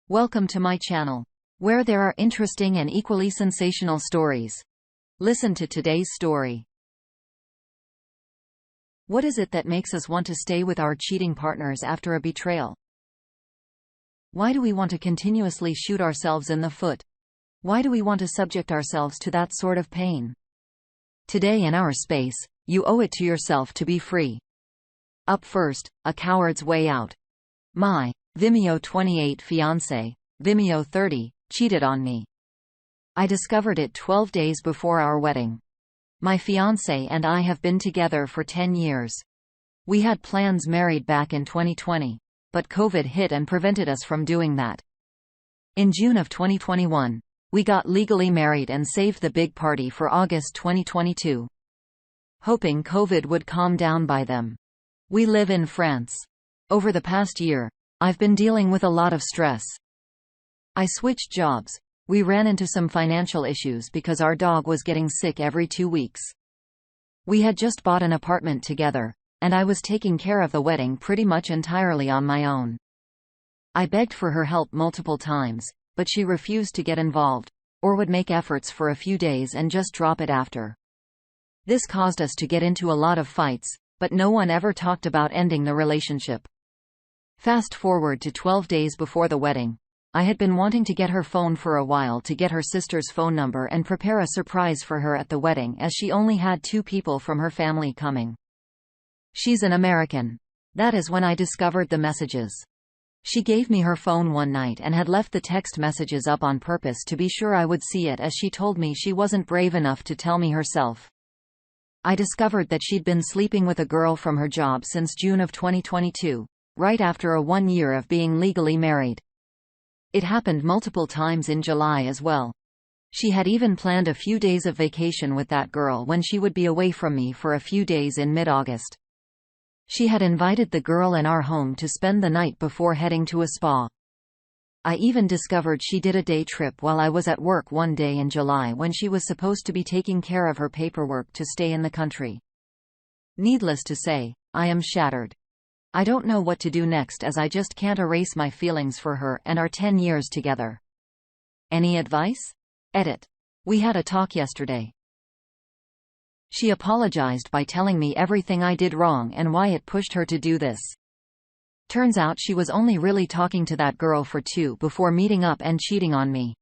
Welcome to my channel, where there are interesting and equally sensational stories. Listen to today's story. What is it that makes us want to stay with our cheating partners after a betrayal? Why do we want to continuously shoot ourselves in the foot? Why do we want to subject ourselves to that sort of pain? Today in our space, you owe it to yourself to be free. Up first, a coward's way out. My Vimeo 28 fiancé, Vimeo 30, cheated on me. I discovered it 12 days before our wedding. My fiancé and I have been together for 10 years. We had plans married back in 2020, but COVID hit and prevented us from doing that. In June of 2021, we got legally married and saved the big party for August 2022. Hoping COVID would calm down by then. We live in France. Over the past year, I've been dealing with a lot of stress. I switched jobs. We ran into some financial issues because our dog was getting sick every 2 weeks. We had just bought an apartment together, and I was taking care of the wedding pretty much entirely on my own. I begged for her help multiple times, but she refused to get involved, or would make efforts for a few days and just drop it after. This caused us to get into a lot of fights, but no one ever talked about ending the relationship. Fast forward to 12 days before the wedding. I had been wanting to get her phone for a while to get her sister's phone number and prepare a surprise for her at the wedding, as she only had 2 people from her family coming. She's an American. That is when I discovered the messages. She gave me her phone one night and had left the text messages up on purpose to be sure I would see it, as she told me she wasn't brave enough to tell me herself. I discovered that she'd been sleeping with a girl from her job since June of 2022. Right after a 1 year of being legally married. It happened multiple times in July as well. She had even planned a few days of vacation with that girl when she would be away from me for a few days in mid-August. She had invited the girl in our home to spend the night before heading to a spa. I even discovered she did a day trip while I was at work one day in July when she was supposed to be taking care of her paperwork to stay in the country. Needless to say, I am shattered. I don't know what to do next, as I just can't erase my feelings for her and our 10 years together. Any advice? Edit. We had a talk yesterday. She apologized by telling me everything I did wrong and why it pushed her to do this. Turns out she was only really talking to that girl for 2 before meeting up and cheating on me.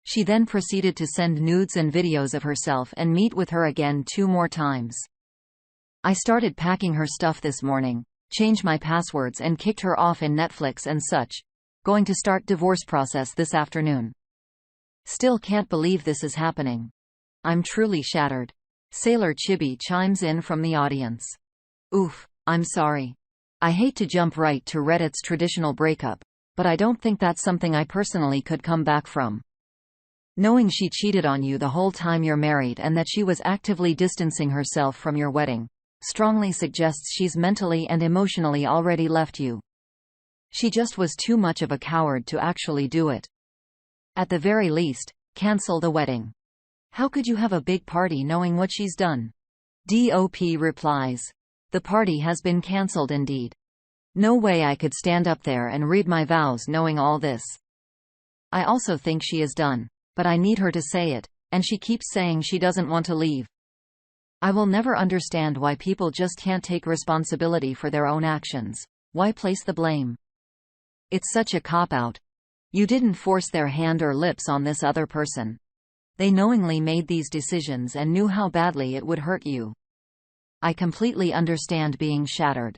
She then proceeded to send nudes and videos of herself and meet with her again 2 more times. I started packing her stuff this morning. Changed my passwords and kicked her off in Netflix and such. Going to start divorce process this afternoon. Still can't believe this is happening. I'm truly shattered. Sailor Chibi chimes in from the audience. Oof, I'm sorry. I hate to jump right to Reddit's traditional breakup, but I don't think that's something I personally could come back from. Knowing she cheated on you the whole time you're married and that she was actively distancing herself from your wedding strongly suggests she's mentally and emotionally already left you. She just was too much of a coward to actually do it. At the very least, cancel the wedding. How could you have a big party knowing what she's done? DOP replies. The party has been cancelled indeed. No way I could stand up there and read my vows knowing all this. I also think she is done, but I need her to say it, and she keeps saying she doesn't want to leave. I will never understand why people just can't take responsibility for their own actions. Why place the blame? It's such a cop-out. You didn't force their hand or lips on this other person. They knowingly made these decisions and knew how badly it would hurt you. I completely understand being shattered.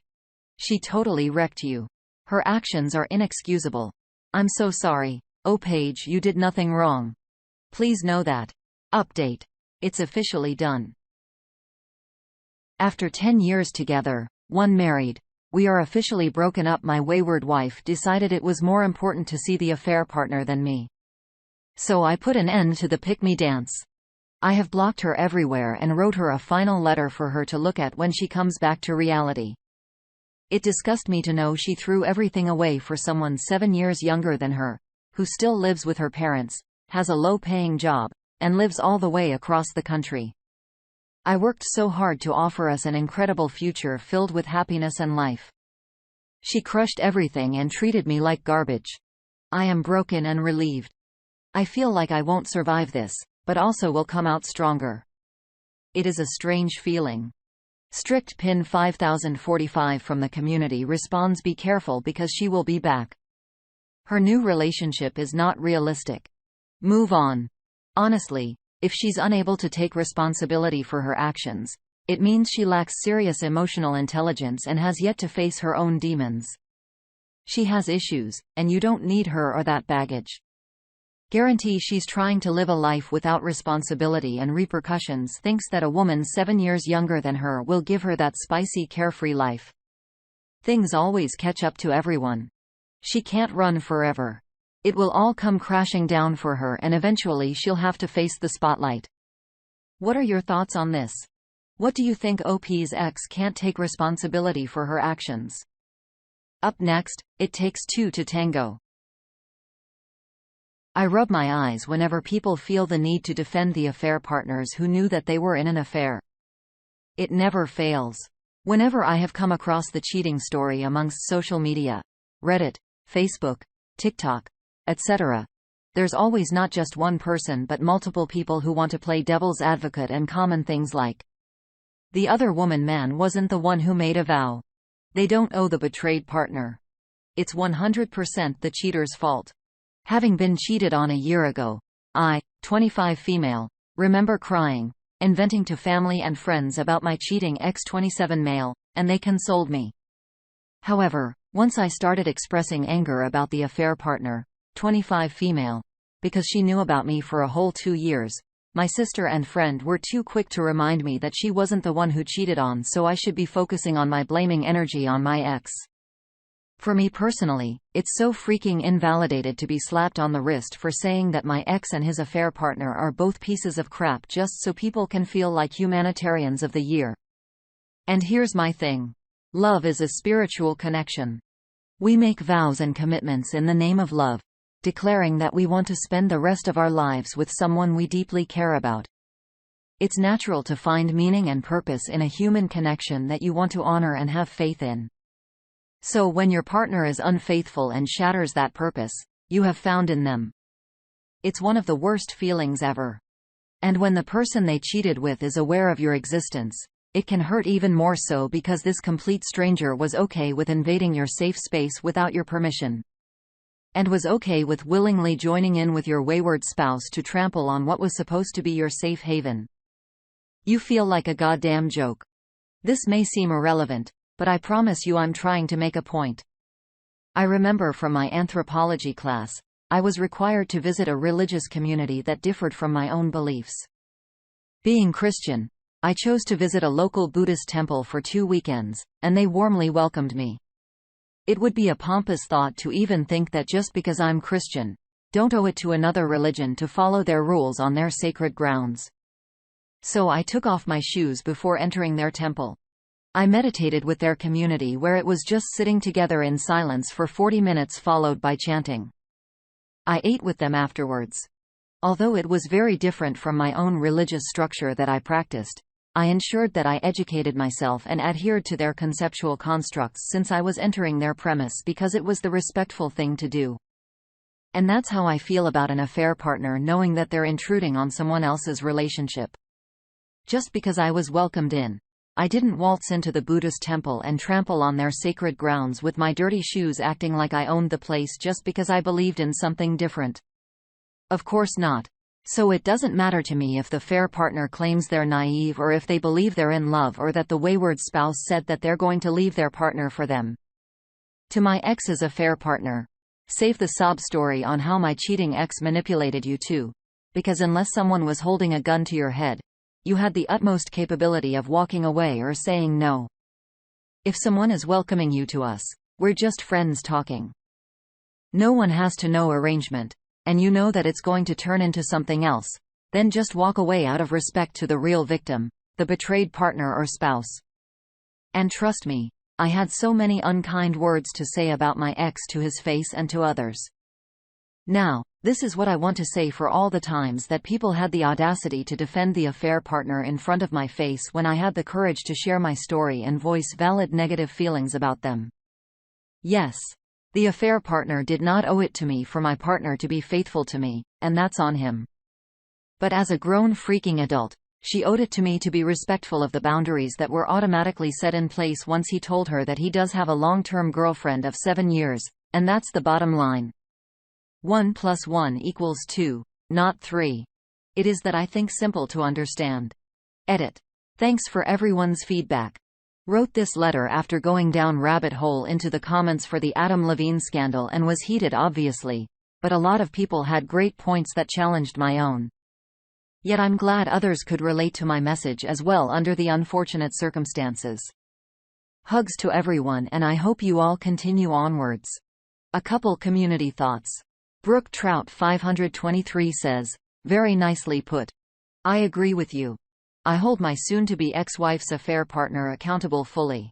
She totally wrecked you. Her actions are inexcusable. I'm so sorry. Oh Paige, you did nothing wrong. Please know that. Update. It's officially done. After 10 years together, 1 married, we are officially broken up. My wayward wife decided it was more important to see the affair partner than me. So I put an end to the pick-me dance. I have blocked her everywhere and wrote her a final letter for her to look at when she comes back to reality. It disgusted me to know she threw everything away for someone 7 years younger than her, who still lives with her parents, has a low-paying job, and lives all the way across the country. I worked so hard to offer us an incredible future filled with happiness and life. She crushed everything and treated me like garbage. I am broken and relieved. I feel like I won't survive this, but also will come out stronger. It is a strange feeling. Strict pin 5045 from the community responds, be careful because she will be back. Her new relationship is not realistic. Move on. Honestly, if she's unable to take responsibility for her actions, it means she lacks serious emotional intelligence and has yet to face her own demons. She has issues, and you don't need her or that baggage. Guarantee she's trying to live a life without responsibility and repercussions, thinks that a woman 7 years younger than her will give her that spicy carefree life. Things always catch up to everyone. She can't run forever. It will all come crashing down for her and eventually she'll have to face the spotlight. What are your thoughts on this? What do you think OP's ex can't take responsibility for her actions? Up next, it takes two to tango. I rub my eyes whenever people feel the need to defend the affair partners who knew that they were in an affair. It never fails. Whenever I have come across the cheating story amongst social media, Reddit, Facebook, TikTok, etc., there's always not just one person but multiple people who want to play devil's advocate and comment things like, the other man wasn't the one who made a vow. They don't owe the betrayed partner. It's 100% the cheater's fault. Having been cheated on a year ago, I, 25 female, remember crying, and venting to family and friends about my cheating ex 27 male, and they consoled me. However, once I started expressing anger about the affair partner, 25 female, because she knew about me for a whole 2 years, my sister and friend were too quick to remind me that she wasn't the one who cheated on, so I should be focusing on my blaming energy on my ex. For me personally, it's so freaking invalidated to be slapped on the wrist for saying that my ex and his affair partner are both pieces of crap just so people can feel like humanitarians of the year. And here's my thing. Love is a spiritual connection. We make vows and commitments in the name of love, declaring that we want to spend the rest of our lives with someone we deeply care about. It's natural to find meaning and purpose in a human connection that you want to honor and have faith in. So when your partner is unfaithful and shatters that purpose you have found in them, it's one of the worst feelings ever. And when the person they cheated with is aware of your existence, it can hurt even more so because this complete stranger was okay with invading your safe space without your permission. And was okay with willingly joining in with your wayward spouse to trample on what was supposed to be your safe haven. You feel like a goddamn joke. This may seem irrelevant, but I promise you I'm trying to make a point. I remember from my anthropology class, I was required to visit a religious community that differed from my own beliefs. Being Christian, I chose to visit a local Buddhist temple for 2 weekends, and they warmly welcomed me. It would be a pompous thought to even think that just because I'm Christian, don't owe it to another religion to follow their rules on their sacred grounds. So I took off my shoes before entering their temple. I meditated with their community where it was just sitting together in silence for 40 minutes followed by chanting. I ate with them afterwards. Although it was very different from my own religious structure that I practiced, I ensured that I educated myself and adhered to their conceptual constructs since I was entering their premise because it was the respectful thing to do. And that's how I feel about an affair partner knowing that they're intruding on someone else's relationship. Just because I was welcomed in, I didn't waltz into the Buddhist temple and trample on their sacred grounds with my dirty shoes acting like I owned the place just because I believed in something different. Of course not. So it doesn't matter to me if the fair partner claims they're naive or if they believe they're in love or that the wayward spouse said that they're going to leave their partner for them. To my ex's affair partner, save the sob story on how my cheating ex manipulated you too. Because unless someone was holding a gun to your head, you had the utmost capability of walking away or saying no. If someone is welcoming you to us, we're just friends talking. No one has to know arrangement, and you know that it's going to turn into something else, then just walk away out of respect to the real victim, the betrayed partner or spouse. And trust me, I had so many unkind words to say about my ex to his face and to others. Now, this is what I want to say for all the times that people had the audacity to defend the affair partner in front of my face when I had the courage to share my story and voice valid negative feelings about them. Yes, The affair partner did not owe it to me for my partner to be faithful to me, and that's on him. But as a grown freaking adult, she owed it to me to be respectful of the boundaries that were automatically set in place once he told her that he does have a long-term girlfriend of 7 years, and that's the bottom line. 1 + 1 = 2, not 3. It is that I think simple to understand. Edit. Thanks for everyone's feedback. Wrote this letter after going down rabbit hole into the comments for the Adam Levine scandal and was heated obviously, but a lot of people had great points that challenged my own. Yet I'm glad others could relate to my message as well under the unfortunate circumstances. Hugs to everyone and I hope you all continue onwards. A couple community thoughts. Brooke Trout 523 says, very nicely put. I agree with you. I hold my soon-to-be ex-wife's affair partner accountable fully.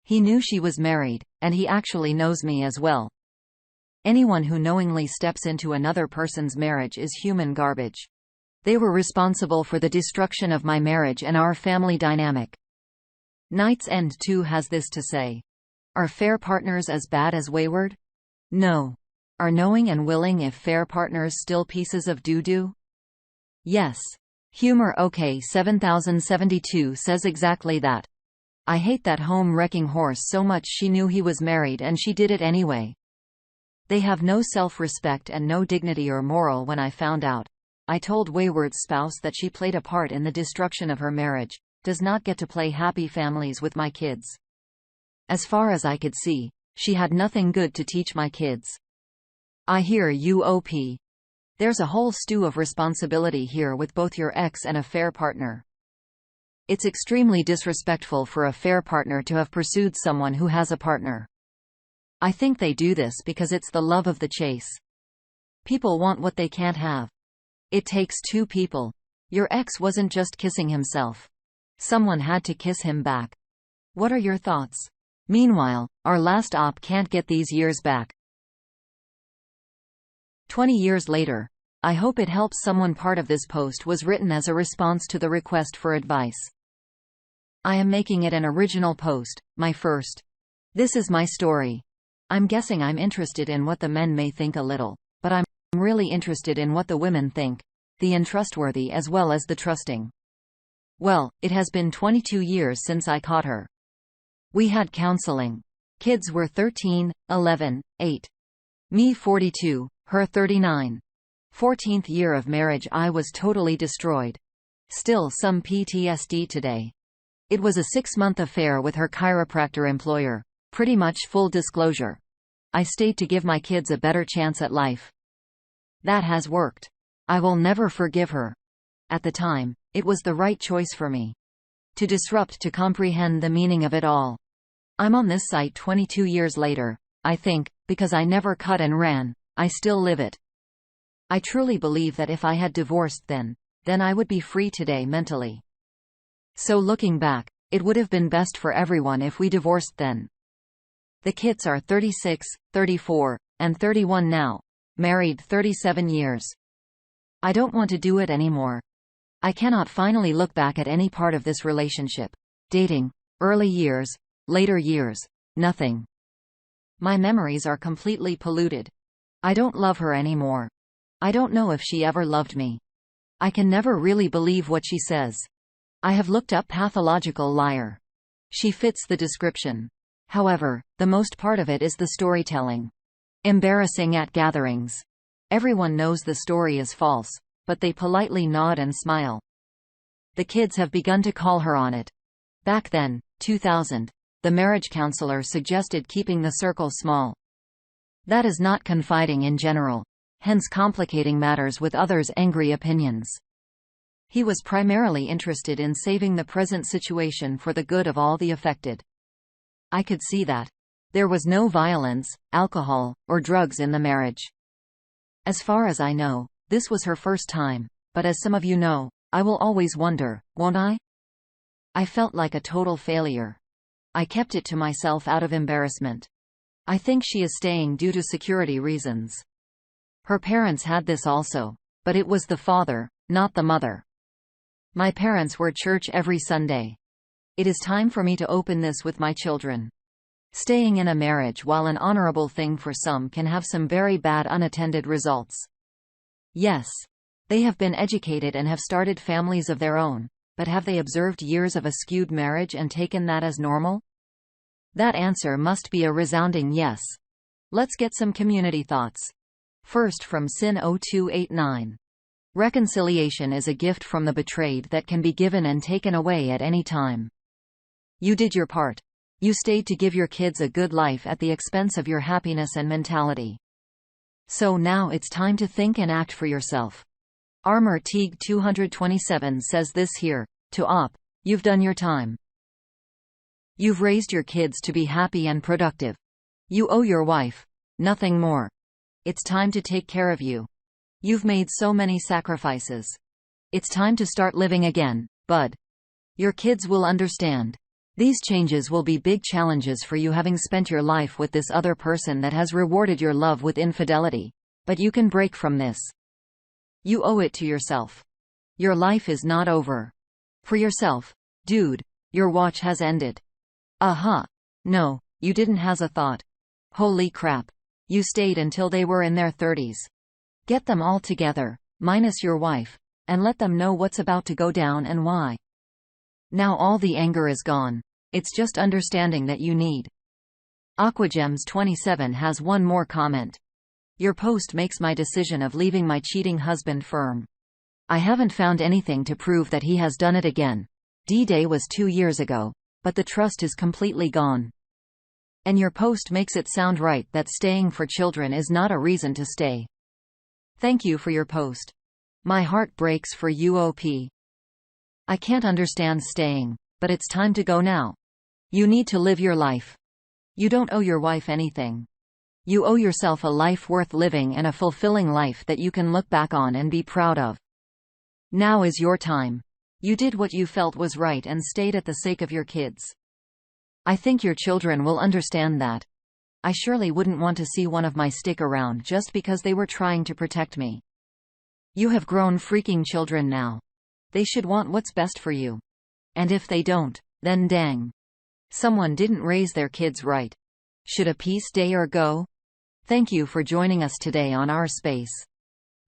He knew she was married, and he actually knows me as well. Anyone who knowingly steps into another person's marriage is human garbage. They were responsible for the destruction of my marriage and our family dynamic. Knight's End 2 has this to say. Are fair partners as bad as wayward? No. Are knowing and willing if fair partners still pieces of doo-doo? Yes. Humor OK 7072 says exactly that. I hate that home-wrecking horse so much. She knew he was married and she did it anyway. They have no self-respect and no dignity or moral. When I found out, I told Wayward's spouse that she played a part in the destruction of her marriage, does not get to play happy families with my kids. As far as I could see, she had nothing good to teach my kids. I hear you OP. There's a whole stew of responsibility here with both your ex and affair partner. It's extremely disrespectful for a fair partner to have pursued someone who has a partner. I think they do this because it's the love of the chase. People want what they can't have. It takes two people. Your ex wasn't just kissing himself. Someone had to kiss him back. What are your thoughts? Meanwhile, our last op can't get these years back. 20 years later. I hope it helps someone. Part of this post was written as a response to the request for advice. I am making it an original post, my first. This is my story. I'm guessing I'm interested in what the men may think a little, but I'm really interested in what the women think, the untrustworthy as well as the trusting. Well, it has been 22 years since I caught her. We had counseling. Kids were 13, 11, 8. Me 42, her 39. 14th year of marriage. I was totally destroyed. Still some PTSD today. It was a 6-month affair with her chiropractor employer. Pretty much full disclosure. I stayed to give my kids a better chance at life. That has worked. I will never forgive her. At the time, it was the right choice for me. To disrupt, to comprehend the meaning of it all. I'm on this site 22 years later, I think, because I never cut and ran, I still live it. I truly believe that if I had divorced then I would be free today mentally. So looking back, it would have been best for everyone if we divorced then. The kids are 36, 34, and 31 now. Married 37 years. I don't want to do it anymore. I cannot finally look back at any part of this relationship. Dating, early years, later years, nothing. My memories are completely polluted. I don't love her anymore. I don't know if she ever loved me. I can never really believe what she says. I have looked up pathological liar. She fits the description. However, the most part of it is the storytelling. Embarrassing at gatherings. Everyone knows the story is false, but they politely nod and smile. The kids have begun to call her on it. Back then, 2000, the marriage counselor suggested keeping the circle small. That is not confiding in general, hence complicating matters with others' angry opinions. He was primarily interested in saving the present situation for the good of all the affected. I could see that. There was no violence, alcohol, or drugs in the marriage. As far as I know, this was her first time, but as some of you know, I will always wonder, won't I? I felt like a total failure. I kept it to myself out of embarrassment. I think she is staying due to security reasons. Her parents had this also, but it was the father, not the mother. My parents were church every Sunday. It is time for me to open this with my children. Staying in a marriage, while an honorable thing for some, can have some very bad unattended results. Yes, they have been educated and have started families of their own, but have they observed years of a skewed marriage and taken that as normal? That answer must be a resounding yes. Let's get some community thoughts. First, from Sin0289. Reconciliation is a gift from the betrayed that can be given and taken away at any time. You did your part. You stayed to give your kids a good life at the expense of your happiness and mentality. So now it's time to think and act for yourself. Armor Teague 227 says this here, to Op, you've done your time. You've raised your kids to be happy and productive. You owe your wife nothing more. It's time to take care of you. You've made so many sacrifices. It's time to start living again, bud. Your kids will understand. These changes will be big challenges for you, having spent your life with this other person that has rewarded your love with infidelity. But you can break from this. You owe it to yourself. Your life is not over. For yourself, dude, your watch has ended. No, you didn't has a thought. Holy crap. You stayed until they were in their 30s. Get them all together, minus your wife, and let them know what's about to go down and why. Now all the anger is gone. It's just understanding that you need. Aquagems27 has one more comment. Your post makes my decision of leaving my cheating husband firm. I haven't found anything to prove that he has done it again. D-Day was 2 years ago, but the trust is completely gone. And your post makes it sound right that staying for children is not a reason to stay. Thank you for your post. My heart breaks for you, OP. I can't understand staying, but it's time to go now. You need to live your life. You don't owe your wife anything. You owe yourself a life worth living and a fulfilling life that you can look back on and be proud of. Now is your time. You did what you felt was right and stayed at the sake of your kids. I think your children will understand that. I surely wouldn't want to see one of my stick around just because they were trying to protect me. You have grown freaking children now. They should want what's best for you. And if they don't, then dang. Someone didn't raise their kids right. Should a piece stay or go? Thank you for joining us today on our space.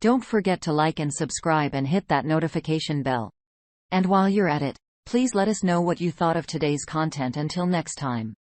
Don't forget to like and subscribe and hit that notification bell. And while you're at it, please let us know what you thought of today's content. Until next time.